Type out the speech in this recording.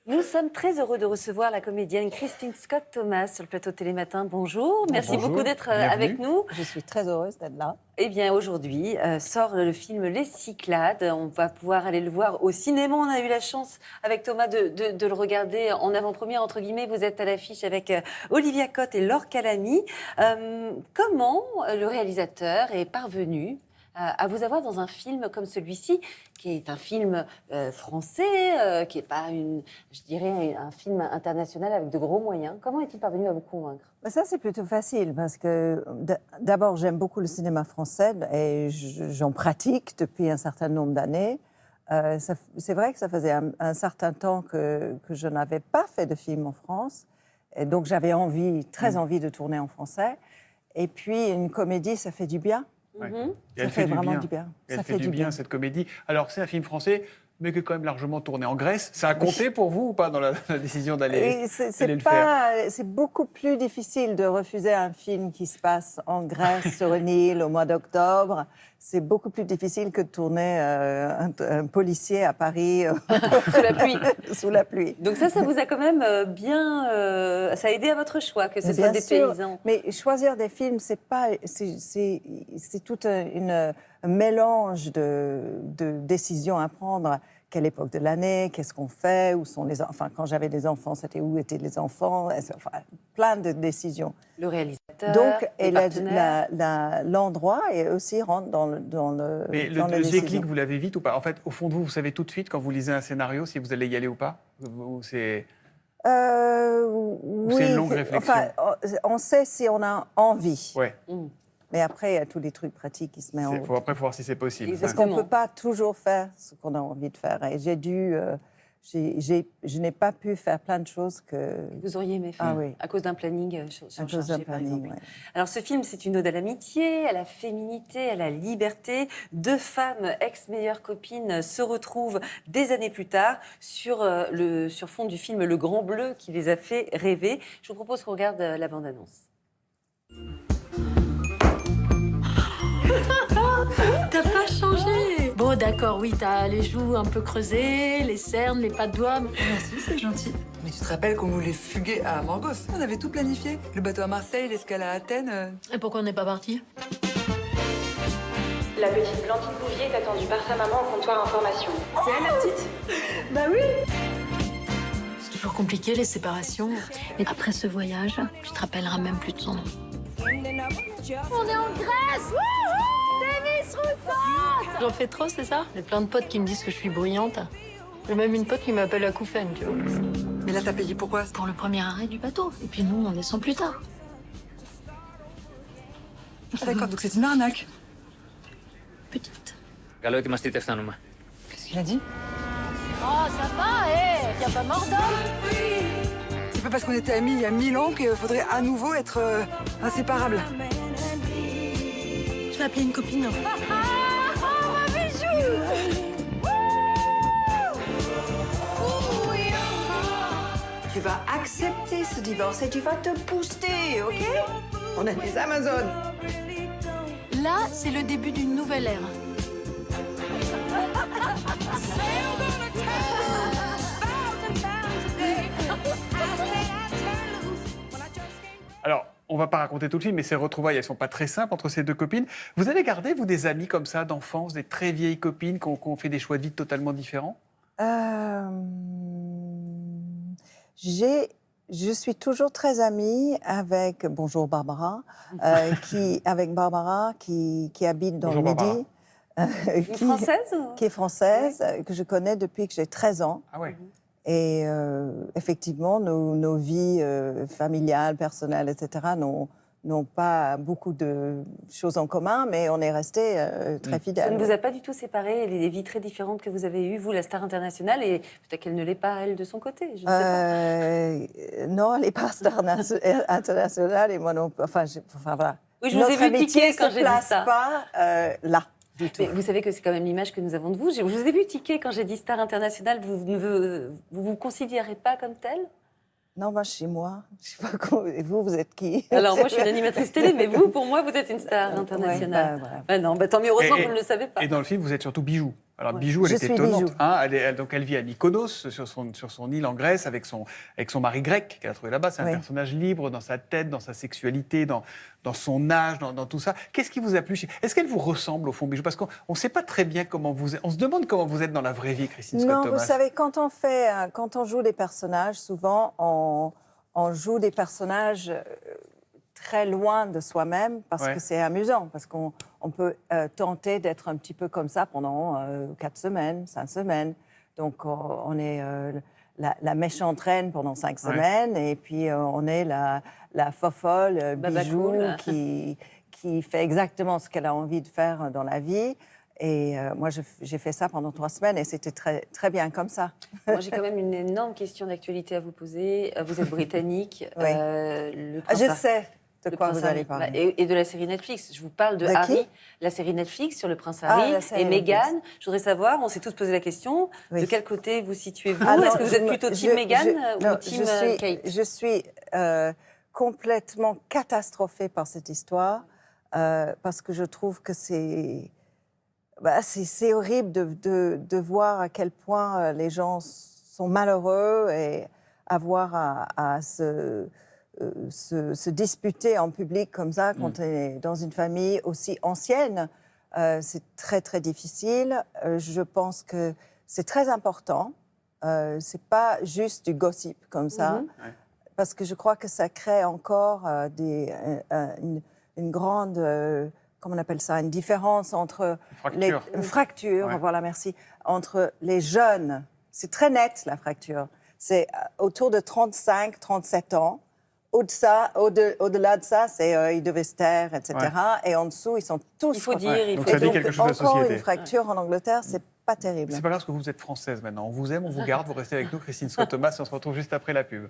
Nous sommes très heureux de recevoir la comédienne Christine Scott-Thomas sur le plateau Télématin. Bonjour, merci Bonjour, beaucoup d'être bienvenue. avec nous. Je suis très heureuse d'être là. Eh bien, aujourd'hui sort le film Les Cyclades. On va pouvoir aller le voir au cinéma. On a eu la chance, avec Thomas, de le regarder en avant-première, entre guillemets. Vous êtes à l'affiche avec Olivia Cott et Laure Calamy. Comment le réalisateur est parvenu à vous avoir dans un film comme celui-ci, qui est un film français, qui n'est pas, je dirais, un film international avec de gros moyens. Comment est-il parvenu à vous convaincre ? Ça, c'est plutôt facile parce que d'abord, j'aime beaucoup le cinéma français et j'en pratique depuis un certain nombre d'années. C'est vrai que ça faisait un certain temps que je n'avais pas fait de film en France. Et donc, j'avais très envie de tourner en français. Et puis, une comédie, ça fait du bien. Ouais. Ça fait vraiment du bien. Elle fait du bien, cette comédie. Alors, c'est un film français, mais qui est quand même largement tourné en Grèce. Ça a compté pour vous ou pas dans la décision d'aller le faire ? C'est beaucoup plus difficile de refuser un film qui se passe en Grèce, sur une île, au mois d'octobre. C'est beaucoup plus difficile que de tourner un policier à Paris Sous la pluie. Sous la pluie. Donc ça vous a quand même bien... ça a aidé à votre choix, que ce soit des paysans. Mais choisir des films, c'est tout un mélange de décisions à prendre. Quelle époque de l'année, qu'est-ce qu'on fait, où sont les enfants. Enfin, quand j'avais des enfants, c'était où étaient les enfants. Enfin, plein de décisions. Le réalisateur, donc, le partenaire. l'endroit et aussi rentre dans le. Mais le déclic, vous l'avez vite ou pas ? En fait, au fond de vous, vous savez tout de suite quand vous lisez un scénario si vous allez y aller ou pas ? Ou c'est oui, c'est une longue réflexion. Enfin, on sait si on a envie. Ouais. Mais après, il y a tous les trucs pratiques qui se mettent en route. Après, il faut voir si c'est possible. Parce qu'on ne peut pas toujours faire ce qu'on a envie de faire. Et je n'ai pas pu faire plein de choses que... Vous auriez aimé faire, à cause d'un planning surchargé, par exemple. Ouais. Alors, ce film, c'est une ode à l'amitié, à la féminité, à la liberté. Deux femmes, ex-meilleures copines, se retrouvent des années plus tard sur fond du film Le Grand Bleu qui les a fait rêver. Je vous propose qu'on regarde la bande-annonce. T'as pas changé. Bon, d'accord, oui, t'as les joues un peu creusées, les cernes, les pas de doigts. Merci, c'est gentil. Mais tu te rappelles qu'on voulait fuguer à Morgos ? On avait tout planifié. Le bateau à Marseille, l'escale à Athènes. Et pourquoi on n'est pas parti ? La petite Blandine Bouvier est attendue par sa maman au comptoir information. C'est elle, la petite ? Bah oui. C'est toujours compliqué, les séparations. Et après ce voyage, tu te rappelleras même plus de son nom. On est en Grèce. Davis Rousseau. J'en fais trop, c'est ça ? J'ai plein de potes qui me disent que je suis bruyante. J'ai même une pote qui m'appelle la Koufène, tu vois. Mais là, t'as payé pourquoi ? Pour le premier arrêt du bateau. Et puis nous, on descend plus tard. Ah d'accord, donc c'est une arnaque. Petite. Καλό ετοιμαστείτε, φτάνουμε. Qu'est-ce qu'il a dit ? Oh, ça va, y'a pas mort d'homme. C'est pas parce qu'on était amis il y a 1000 ans qu'il faudrait à nouveau être inséparables. Je vais appeler une copine. Tu vas accepter ce divorce et tu vas te booster, ok ? On est des Amazones. Là, c'est le début d'une nouvelle ère. Alors, on ne va pas raconter tout le film, mais ces retrouvailles, elles ne sont pas très simples entre ces deux copines. Vous avez gardé, vous, des amis comme ça, d'enfance, des très vieilles copines qui ont fait des choix de vie totalement différents ? Je suis toujours très amie avec, bonjour Barbara, qui habite dans Bonjour, le Midi. Française Qui est française, que je connais depuis que j'ai 13 ans. Ah ouais. Et effectivement, nos vies familiales, personnelles, etc., n'ont pas beaucoup de choses en commun, mais on est restés très fidèles. Ça ne vous a pas du tout séparés, les vies très différentes que vous avez eues, vous, la star internationale, et peut-être qu'elle ne l'est pas, elle, de son côté, je ne sais pas. Non, elle n'est pas star internationale, et moi non plus. Enfin, voilà. Oui, je vous ai vu tiquer quand j'ai dit ça. Pas là. Mais vous savez que c'est quand même l'image que nous avons de vous. Je vous ai vu tiquer quand j'ai dit star internationale. Vous considérez pas comme telle ? Non, moi, chez moi. Je sais pas comment... Et vous êtes qui ? Alors, moi, je suis une animatrice télé, mais vous, pour moi, vous êtes une star internationale. Ouais, voilà. Non, tant mieux, heureusement que vous ne le savez pas. Et dans le film, vous êtes surtout bijoux. Alors Ouais. Bijou, elle Je est suis étonnante. Bijou. Hein, donc elle vit à Mykonos, sur son île en Grèce, avec son mari grec qu'elle a trouvé là-bas. C'est un Oui. personnage libre dans sa tête, dans sa sexualité, dans son âge, dans tout ça. Qu'est-ce qui vous a plu? Est-ce qu'elle vous ressemble au fond, Bijou? Parce qu'on ne sait pas très bien comment vous êtes. On se demande comment vous êtes dans la vraie vie, Christine Scott Non, Thomas. vous savez, quand on joue des personnages, souvent on joue des personnages très loin de soi-même parce Ouais. que c'est amusant, parce qu'on peut tenter d'être un petit peu comme ça pendant 4 semaines, 5 semaines. Donc on est la méchante reine pendant 5 semaines et puis on est la fofolle Baba Bijou cool. qui fait exactement ce qu'elle a envie de faire dans la vie. Et moi, j'ai fait ça pendant 3 semaines et c'était très, très bien comme ça. Moi, j'ai quand même une énorme question d'actualité à vous poser. Vous êtes britannique. Oui. Le Ah, prince je Harry- sais de le quoi prince vous allez Harry, parler. et de la série Netflix. Je vous parle de De qui Harry, la série Netflix sur le prince Ah, Harry la série et Meghan. Netflix. Je voudrais savoir, on s'est tous posé la question, Oui. de quel côté vous situez-vous? Alors, Est-ce que vous êtes plutôt team Meghan non, ou team Kate? je suis complètement catastrophée par cette histoire parce que je trouve que c'est horrible de voir à quel point les gens sont malheureux et avoir à se disputer en public comme ça quand on est dans une famille aussi ancienne. C'est très, très difficile. Je pense que c'est très important. C'est pas juste du gossip comme ça, parce que je crois que ça crée encore une grande, comment on appelle ça, une différence entre Fracture. une fracture, Ouais. voilà, merci, entre les jeunes. C'est très net la fracture. C'est autour de 35, 37 ans. Au-delà de ça, c'est ils devaient se taire, etc. Ouais. Et en dessous, ils sont tous. Il faut dire, il Donc faut ça dit donc- quelque chose de la Encore société. une fracture en Angleterre, c'est pas terrible. C'est pas grave parce que vous êtes française maintenant. On vous aime, on vous garde, vous restez avec nous, Christine Scott Thomas, et on se retrouve juste après la pub.